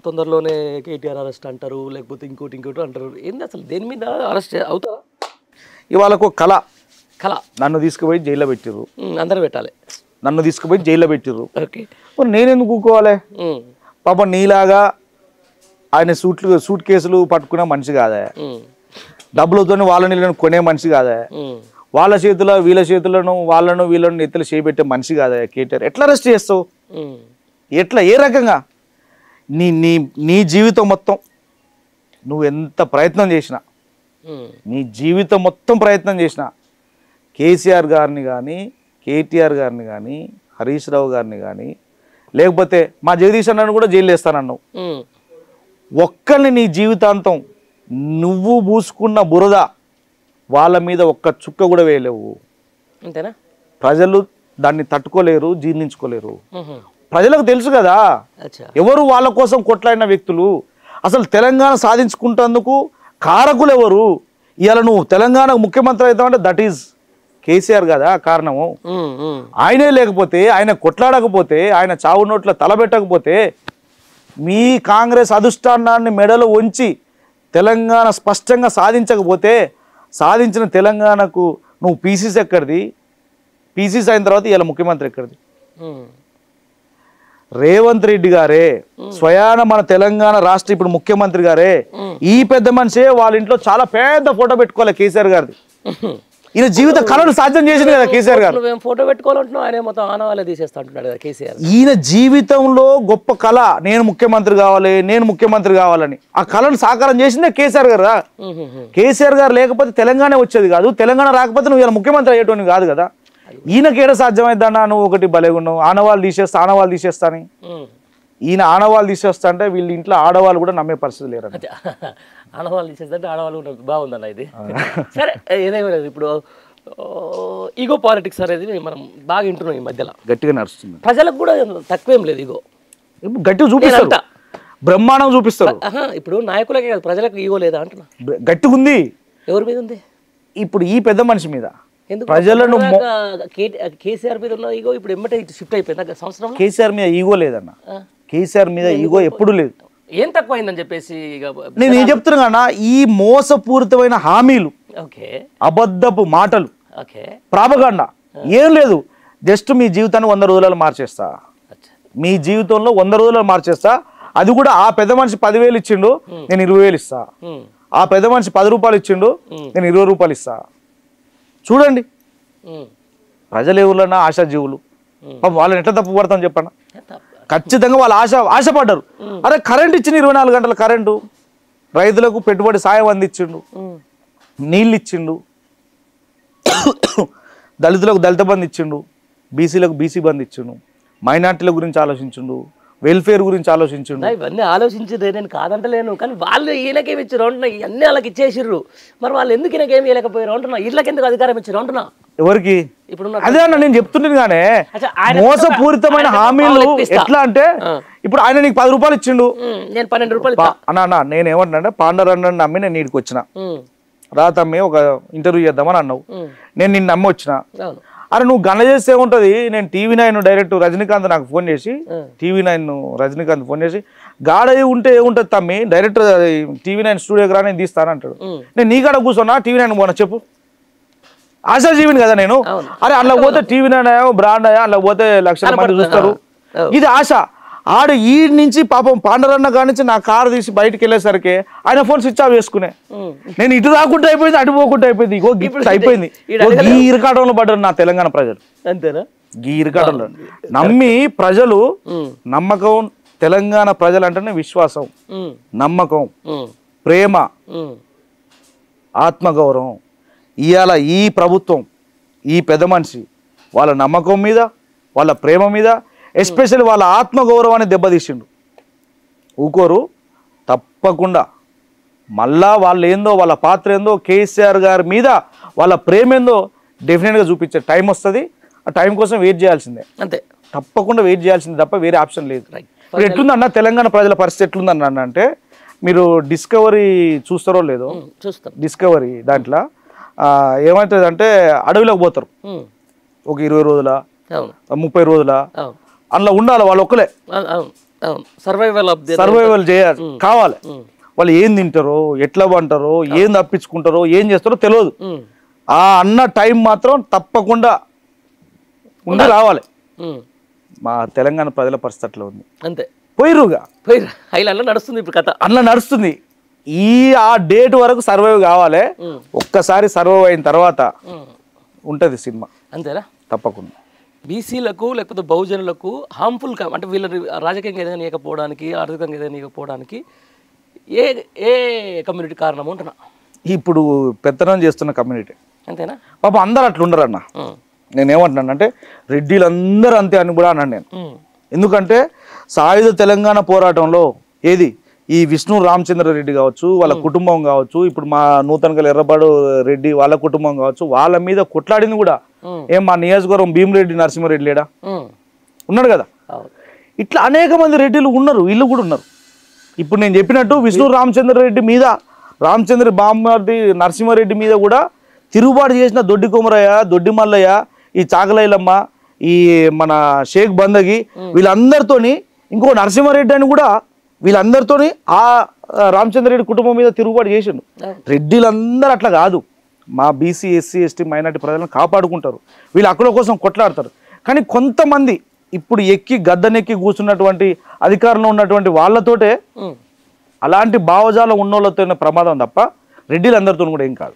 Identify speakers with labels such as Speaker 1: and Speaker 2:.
Speaker 1: తొందరలోనే కేటీఆర్ అరెస్ట్ అంటారు, లేకపోతే ఇంకోటి అంటారు. ఏంది అసలు దేని మీద అరెస్ట్ అవుతారా?
Speaker 2: ఇవాళకు కళ
Speaker 1: కళ
Speaker 2: నన్ను తీసుకుపోయి జైల్లో పెట్టిర్రు,
Speaker 1: అందరూ పెట్టాలి.
Speaker 2: నన్ను తీసుకుపోయి జైల్లో పెట్టిర్రు.
Speaker 1: ఓకే,
Speaker 2: నేనెందుకు కూకోవాలి? పాప నీలాగా ఆయన సూట్ కేసులు పట్టుకునే మనిషి కాదా, డబ్బులతో వాళ్ళ నీళ్ళను కొనే మనిషి కాదా, వాళ్ళ చేతుల వీళ్ళ చేతులను వీళ్ళను ఎత్తులు చేపెట్టే మనిషి కాదా కేటీఆర్? ఎట్లా అరెస్ట్ చేస్తావు? ఎట్లా, ఏ రకంగా? నీ నీ నీ జీవితం మొత్తం నువ్వు ఎంత ప్రయత్నం చేసినా, నీ జీవితం మొత్తం ప్రయత్నం చేసినా కేసీఆర్ గారిని కానీ, కేటీఆర్ గారిని కానీ, హరీష్ రావు గారిని కానీ, లేకపోతే మా జగదీష్ అన్నను కూడా జైలు వేస్తానన్నావు. ఒక్కరిని నీ జీవితాంతం నువ్వు పూసుకున్న బురద వాళ్ళ మీద ఒక్క చుక్క కూడా వేయలేవు.
Speaker 1: అంతేనా?
Speaker 2: ప్రజలు దాన్ని తట్టుకోలేరు, జీర్ణించుకోలేరు. ప్రజలకు తెలుసు కదా ఎవరు వాళ్ళ కోసం కొట్లాడిన వ్యక్తులు. అసలు తెలంగాణ సాధించుకుంటేందుకు కారకులు ఎవరు? ఇవాళ నువ్వు తెలంగాణకు ముఖ్యమంత్రి అవుతావంటే దట్ ఈజ్ కేసీఆర్ కదా కారణము. ఆయనే లేకపోతే, ఆయన కొట్లాడకపోతే, ఆయన చావు నోట్ల తలబెట్టకపోతే, మీ కాంగ్రెస్ అధిష్టానాన్ని మెడలో ఉంచి తెలంగాణ స్పష్టంగా సాధించకపోతే, సాధించిన తెలంగాణకు నువ్వు పీసీసీ ఎక్కడిది? పీసీసీ అయిన తర్వాత ఇలా ముఖ్యమంత్రి ఎక్కడిది? రేవంత్ రెడ్డి గారే స్వయాన మన తెలంగాణ రాష్ట్ర ఇప్పుడు ముఖ్యమంత్రి గారే ఈ పెద్ద మనిషే వాళ్ళ ఇంట్లో చాలా పెద్ద ఫోటో పెట్టుకోవాలి కేసీఆర్ గారిది. ఈయన జీవిత కళను సాధ్యం చేసింది కదా కేసీఆర్ గారు.
Speaker 1: ఫోటో పెట్టుకోవాలంటున్నావు, ఆయన మొత్తం ఆనవాళ్ళే తీసేస్తా అంటున్నాడు కదా కేసీఆర్.
Speaker 2: ఈయన జీవితంలో గొప్ప కళ నేను ముఖ్యమంత్రి కావాలని ఆ కళను సాకారం చేసిందే కేసీఆర్ గారు. కేసీఆర్ గారు లేకపోతే తెలంగాణ వచ్చేది కాదు, తెలంగాణ రాకపోతే నువ్వు ఇలా ముఖ్యమంత్రి అయ్యేటోని కాదు కదా. ఈయనకి ఏడ సాధ్యమైందన్నా? నువ్వు ఒకటి భలేగున్నావు, ఆనవాళ్ళు తీసేస్తా అని. ఈయన ఆనవాళ్ళు తీసేస్తా అంటే వీళ్ళ ఇంట్లో ఆడవాళ్ళు కూడా నమ్మే పరిస్థితి లేరు.
Speaker 1: ఆనవాళ్ళు తీసేస్తే ఆడవాళ్ళు కూడా బాగుందన్న ఇది. సరే ఏదేమో లేదు, ఇప్పుడు ఈగో పాలిటిక్స్ అనేది మనం బాగా వింటున్నాం ఈ మధ్యలో,
Speaker 2: గట్టిగా నడుస్తుంది.
Speaker 1: ప్రజలకు కూడా తక్కువేం లేదు ఈగో,
Speaker 2: గట్టిగా చూపిస్తారు, బ్రహ్మాండం చూపిస్తారు.
Speaker 1: ఇప్పుడు నాయకులకే కాదు ప్రజలకు ఈగో లేదా అంటున్నా.
Speaker 2: గట్టిగా ఉంది.
Speaker 1: ఎవరి మీద ఉంది?
Speaker 2: ఇప్పుడు ఈ పెద్ద మనిషి మీద.
Speaker 1: ప్రజలను కేసీఆర్ మీద ఉన్న ఈగో ఇప్పుడు ఎమ్మటే షిఫ్ట్ అయిపోయింది సంవత్సరం.
Speaker 2: కేసీఆర్ మీద ఈగో లేదన్న, కేసీఆర్ మీద ఈగో ఎప్పుడు లేదు.
Speaker 1: ఏం తక్కువైందని చెప్పేసి
Speaker 2: నేను ఏం చెప్తున్నా, ఈ మోసపూరితమైన హామీలు, అబద్ధపు మాటలు, ప్రాపగాండా ఏం లేదు. జస్ట్ మీ జీవితాన్ని 100 రోజులలో మార్చేస్తా, మీ జీవితంలో 100 రోజులలో మార్చేస్తా. అది కూడా ఆ పెద్ద మనిషి 10,000 ఇచ్చిండు, నేను 20,000 ఇస్తా. ఆ పెద్ద మనిషి 10 రూపాయలు ఇచ్చిండు, నేను 20 రూపాయలు ఇస్తా. చూడండి, ప్రజలు ఎవరున్నా ఆశాజీవులు, వాళ్ళని ఎట్లా తప్పు పడతాను చెప్పండి. ఖచ్చితంగా వాళ్ళు ఆశపడ్డారు. అరే కరెంట్ ఇచ్చిండు, 24 గంటల కరెంటు, రైతులకు పెట్టుబడి సాయం అందించిండు, నీళ్ళు ఇచ్చిండు, దళితులకు దళిత బంధు ఇచ్చిండు, బీసీలకు బీసీ బంధు ఇచ్చిండు, మైనార్టీల గురించి ఆలోచించిండు, వెల్ఫేర్ గురించి ఆలోచించిండు.
Speaker 1: ఇవన్నీ ఆలోచించేది నేను కాదంటలేను, కానీ వాళ్ళు ఈయనకేమి ఇచ్చారు అంటున్నా, ఇవన్నీ వాళ్ళకి ఇచ్చేసిర్రు. మరి వాళ్ళు ఎందుకు ఈయనకేమి ఇవ్వలేకపోయారు అంటున్నా, వీళ్ళకి ఎందుకు అధికారం ఇచ్చారు అంటున్నా.
Speaker 2: ఎవరికి? ఇప్పుడు అదే అన్న నేను చెప్తున్నాను కానీ, మోసపూరితమైన హామీలు ఎట్లా అంటే, ఇప్పుడు ఆయన నీకు 10 రూపాయలు ఇచ్చిండు,
Speaker 1: నేను 12 రూపాయలు
Speaker 2: అన్నా. నేను ఏమంటున్నా, పాండరంగ నమ్మి నేను నీడికి వచ్చిన, రాతమ్మి ఒక ఇంటర్వ్యూ చేద్దామని అన్నావు, నేను నిన్ను నమ్మి వచ్చిన. అరే నువ్వు గణ చేస్తే ఏముంటది, నేను టీవీ9 డైరెక్ట్ రజనీకాంత్ నాకు ఫోన్ చేసి, టీవీ9 రజనీకాంత్ ఫోన్ చేసి, గాడయి ఉంటే ఏముంటది తమ్మి, డైరెక్ట్ టీవీ9 స్టూడియోకి రా నేను తీస్తానంటాడు. నేను నీ కాడ కూర్చున్నా, టీవీ9 పోనా చెప్పు, ఆశాజీవిని కదా నేను. అరే అందులో పోతే టీవీ9 బ్రాండ్ అయ్యా, అందులో పోతే లక్షల మంది చూస్తారు, ఇది ఆశ. ఆడు ఈ నుంచి పాపం పాండరన్న కాడి నుంచి నా కారు తీసి బయటకు వెళ్ళేసరికి ఆయన ఫోన్ స్విచ్ ఆఫ్ చేసుకునే, నేను ఇటు రాకుండా అయిపోయింది, అటు పోకుండా అయిపోయింది. ఇగో గిఫ్ట్ అయిపోయింది. ఈ ఇరకాటంలో పడ్డారు నా తెలంగాణ ప్రజలు.
Speaker 1: అంతేనా?
Speaker 2: ఈ ఇరకాటంలో నమ్మి ప్రజలు, నమ్మకం, తెలంగాణ ప్రజలు అంటేనే విశ్వాసం, నమ్మకం, ప్రేమ, ఆత్మగౌరవం. ఇవాళ ఈ ప్రభుత్వం, ఈ పెద్ద మనిషి వాళ్ళ నమ్మకం మీద, వాళ్ళ ప్రేమ మీద, ఎస్పెషల్లీ వాళ్ళ ఆత్మగౌరవాన్ని దెబ్బతీసిండు. ఊకోరు, తప్పకుండా మళ్ళా వాళ్ళు ఏందో, వాళ్ళ పాత్ర ఏందో, కేసీఆర్ గారి మీద వాళ్ళ ప్రేమ ఏందో డెఫినెట్గా చూపించే టైం వస్తుంది. ఆ టైం కోసం వెయిట్ చేయాల్సిందే, అంతే, తప్పకుండా వెయిట్ చేయాల్సిందే తప్ప వేరే ఆప్షన్ లేదు. ఇప్పుడు ఎట్లుందన్న తెలంగాణ ప్రజల పరిస్థితి ఎట్లుందన్న అంటే, మీరు డిస్కవరీ చూస్తారో లేదో, డిస్కవరీ దాంట్లో ఏమవుతుంది అంటే, అడవిలోకి పోతారు ఒక 20 రోజుల 30 రోజుల, అందులో ఉండాలి వాళ్ళు ఒక్కలే. సర్వైవల్ చేయాలి కావాలి. వాళ్ళు ఏం తింటారో, ఎట్లా పంటారో, ఏం తప్పించుకుంటారో, ఏం చేస్తారో తెలియదు. ఆ అన్న టైం మాత్రం తప్పకుండా ఉండి రావాలి. మా తెలంగాణ ప్రజల పరిస్థితి అట్లా ఉంది.
Speaker 1: అంతే,
Speaker 2: పోయిరుగా
Speaker 1: నడుస్తుంది ఇప్పుడు కథ,
Speaker 2: అట్లా నడుస్తుంది. ఆ డేట్ వరకు సర్వైవ్ కావాలి. ఒక్కసారి సర్వైవ్ అయిన తర్వాత ఉంటది సినిమా.
Speaker 1: అంతేనా?
Speaker 2: తప్పకుండా.
Speaker 1: బీసీలకు లేకపోతే బహుజనులకు హార్మ్ఫుల్ అంటే వీళ్ళని రాజకీయంగా ఎదగనీయకపోవడానికి, ఆర్థికంగా ఎదగనీయకపోవడానికి ఏ ఏ కమ్యూనిటీ కారణం ఉంటున్నా?
Speaker 2: ఇప్పుడు పెత్తనం చేస్తున్న కమ్యూనిటీ.
Speaker 1: అంతేనా?
Speaker 2: పాప అందరు అట్లా ఉండరు అన్న. నేనేమంటున్నాను అంటే రెడ్డిలు అందరూ అంతే అని కూడా అన్నాను నేను. ఎందుకంటే సాయుధ తెలంగాణ పోరాటంలో ఏది ఈ విష్ణు రామచంద్ర రెడ్డి కావచ్చు, వాళ్ళ కుటుంబం కావచ్చు, ఇప్పుడు మా నూతనగల ఎర్రబాడు రెడ్డి వాళ్ళ కుటుంబం కావచ్చు, వాళ్ళ మీద కొట్లాడింది కూడా మా నియోజకవర్గం భీమిరెడ్డి నరసింహారెడ్డి లేడా ఉన్నాడు కదా. ఇట్లా అనేక మంది రెడ్డిలు ఉన్నారు, వీళ్ళు కూడా ఉన్నారు. ఇప్పుడు నేను చెప్పినట్టు విష్ణు రామచంద్ర రెడ్డి మీద, రామచంద్ర బామ్మర్ది నరసింహారెడ్డి మీద కూడా తిరుగుబాటు చేసిన దొడ్డి కొమరయ్య, దొడ్డి మల్లయ్య, ఈ చాకలైలమ్మ, ఈ మన షేక్ బందగి, వీళ్ళందరితోని ఇంకో నరసింహారెడ్డి అని కూడా వీళ్ళందరితోని ఆ రామచంద్రరెడ్డి కుటుంబం మీద తిరుగుబాటు చేసిండు. రెడ్డిలందరూ అట్లా కాదు. మా బీసీ, ఎస్సీ, ఎస్టీ, మైనార్టీ ప్రజలను కాపాడుకుంటారు, వీళ్ళు హక్కుల కోసం కొట్లాడతారు. కానీ కొంతమంది ఇప్పుడు గద్దెనెక్కి కూర్చున్నటువంటి అధికారంలో ఉన్నటువంటి వాళ్ళతోటే అలాంటి భావజాలం ఉన్నోళ్ళతో ప్రమాదం తప్ప రెడ్డిలందరితో కూడా ఏం కాదు.